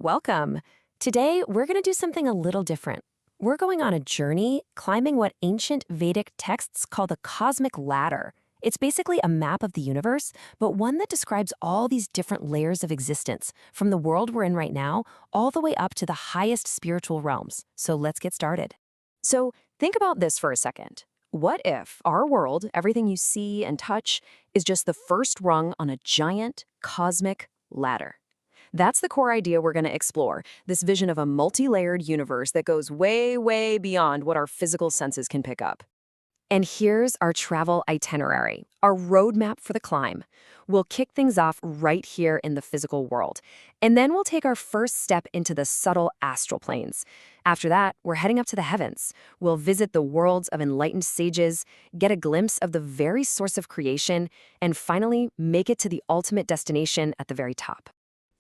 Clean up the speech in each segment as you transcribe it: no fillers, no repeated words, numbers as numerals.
welcome. Today, we're going to do something a little different. We're going on a journey climbing what ancient Vedic texts call the cosmic ladder. It's basically a map of the universe, but one that describes all these different layers of existence, from the world we're in right now, all the way up to the highest spiritual realms. So let's get started. So think about this for a second. What if our world, everything you see and touch, is just the first rung on a giant cosmic ladder? That's the core idea we're going to explore, this vision of a multi-layered universe that goes way, way beyond what our physical senses can pick up. And here's our travel itinerary, our roadmap for the climb. We'll kick things off right here in the physical world, and then we'll take our first step into the subtle astral planes. After that, we're heading up to the heavens. We'll visit the worlds of enlightened sages, get a glimpse of the very source of creation, and finally make it to the ultimate destination at the very top.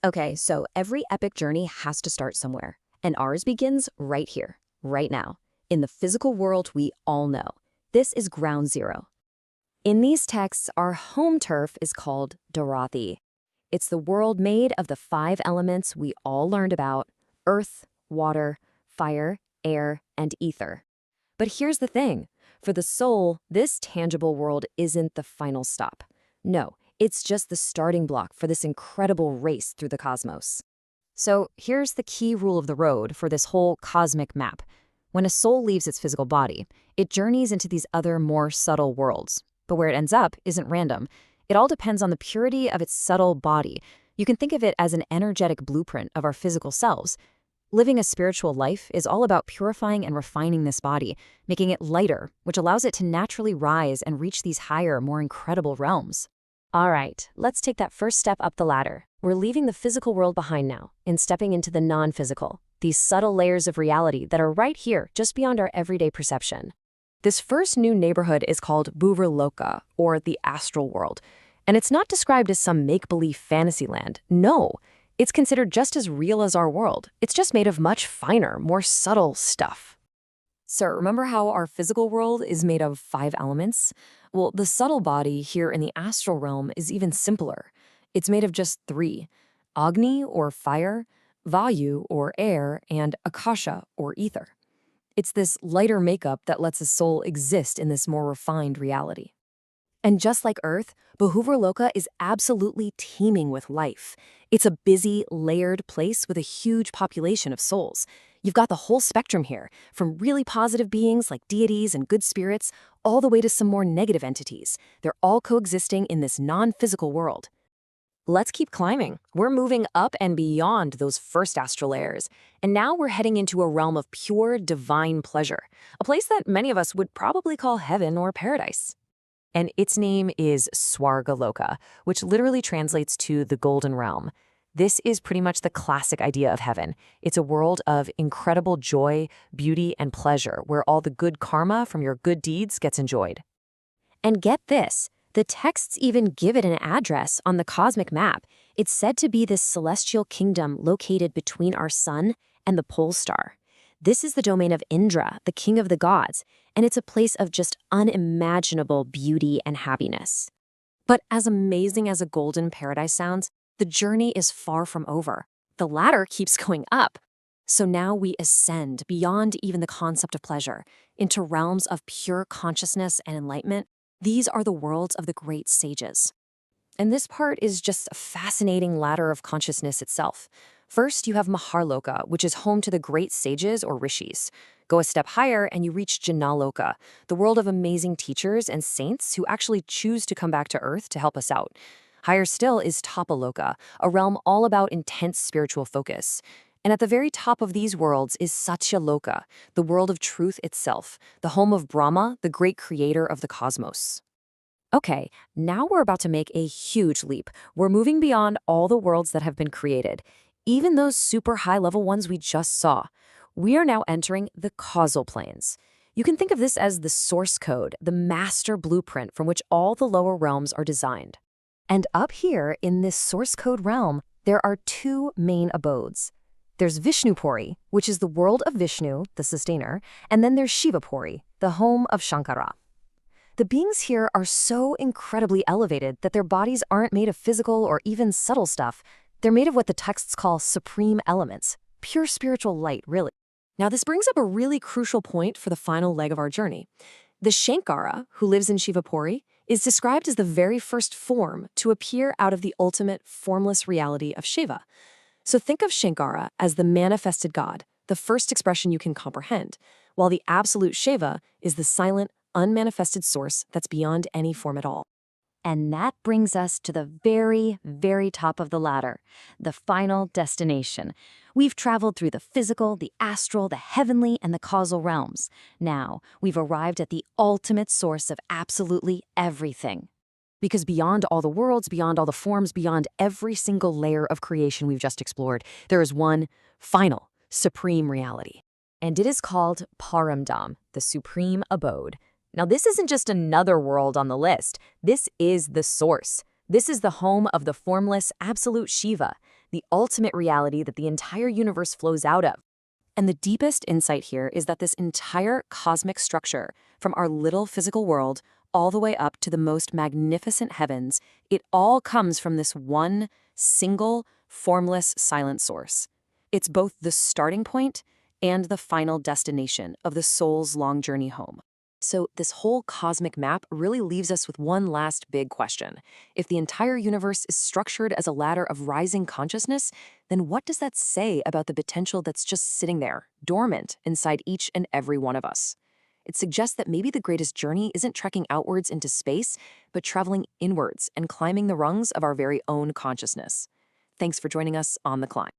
Okay, so every epic journey has to start somewhere, and ours begins right here, right now, in the physical world we all know. This is ground zero. In these texts, our home turf is called Darathi. It's the world made of the 5 elements we all learned about: earth, water, fire, air, and ether. But here's the thing. For the soul, this tangible world isn't the final stop. No, it's just the starting block for this incredible race through the cosmos. So here's the key rule of the road for this whole cosmic map. When a soul leaves its physical body, it journeys into these other, more subtle worlds. But where it ends up isn't random. It all depends on the purity of its subtle body. You can think of it as an energetic blueprint of our physical selves. Living a spiritual life is all about purifying and refining this body, making it lighter, which allows it to naturally rise and reach these higher, more incredible realms. All right, let's take that first step up the ladder. We're leaving the physical world behind now and stepping into the non-physical, these subtle layers of reality that are right here, just beyond our everyday perception. This first new neighborhood is called Bhuvarloka, or the Astral world. And it's not described as some make-believe fantasy land. No, it's considered just as real as our world. It's just made of much finer, more subtle stuff. So remember how our physical world is made of 5 elements? Well, the subtle body here in the astral realm is even simpler. It's made of just 3: Agni, or fire, Vayu, or air, and Akasha, or ether. It's this lighter makeup that lets a soul exist in this more refined reality. And just like Earth, Bhuvarloka is absolutely teeming with life. It's a busy, layered place with a huge population of souls. You've got the whole spectrum here, from really positive beings like deities and good spirits, all the way to some more negative entities. They're all coexisting in this non-physical world. Let's keep climbing. We're moving up and beyond those first astral layers, and now we're heading into a realm of pure divine pleasure, a place that many of us would probably call heaven or paradise. And its name is Swargaloka, which literally translates to the golden realm. This is pretty much the classic idea of heaven. It's a world of incredible joy, beauty, and pleasure, where all the good karma from your good deeds gets enjoyed. And get this. The texts even give it an address on the cosmic map. It's said to be this celestial kingdom located between our sun and the pole star. This is the domain of Indra, the king of the gods, and it's a place of just unimaginable beauty and happiness. But as amazing as a golden paradise sounds, the journey is far from over. The ladder keeps going up. So now we ascend beyond even the concept of pleasure into realms of pure consciousness and enlightenment. These are the worlds of the great sages. And this part is just a fascinating ladder of consciousness itself. First, you have Mahar-loka, which is home to the great sages or rishis. Go a step higher and you reach Janaloka, the world of amazing teachers and saints who actually choose to come back to Earth to help us out. Higher still is Tapoloka, a realm all about intense spiritual focus. And at the very top of these worlds is Satya Loka, the world of truth itself, the home of Brahma, the great creator of the cosmos. Okay, now we're about to make a huge leap. We're moving beyond all the worlds that have been created, even those super high-level ones we just saw. We are now entering the causal planes. You can think of this as the source code, the master blueprint from which all the lower realms are designed. And up here in this source code realm, there are 2 main abodes. There's Vishnu Puri, which is the world of Vishnu, the sustainer, and then there's Shiva Puri, the home of Shankara. The beings here are so incredibly elevated that their bodies aren't made of physical or even subtle stuff. They're made of what the texts call supreme elements, pure spiritual light, really. Now, this brings up a really crucial point for the final leg of our journey. The Shankara, who lives in Shiva Puri, is described as the very first form to appear out of the ultimate formless reality of Shiva. So think of Shankara as the manifested God, the first expression you can comprehend, while the absolute Shiva is the silent, unmanifested source that's beyond any form at all. And that brings us to the very, very top of the ladder, the final destination. We've traveled through the physical, the astral, the heavenly, and the causal realms. Now, we've arrived at the ultimate source of absolutely everything. Because beyond all the worlds, beyond all the forms, beyond every single layer of creation we've just explored, there is one final, supreme reality. And it is called Param Dham, the supreme abode. Now, this isn't just another world on the list. This is the source. This is the home of the formless, absolute Shiva, the ultimate reality that the entire universe flows out of. And the deepest insight here is that this entire cosmic structure, from our little physical world all the way up to the most magnificent heavens, it all comes from this one, single, formless, silent source. It's both the starting point and the final destination of the soul's long journey home. So this whole cosmic map really leaves us with one last big question. If the entire universe is structured as a ladder of rising consciousness, then what does that say about the potential that's just sitting there, dormant, inside each and every one of us? It suggests that maybe the greatest journey isn't trekking outwards into space, but traveling inwards and climbing the rungs of our very own consciousness. Thanks for joining us on The Climb.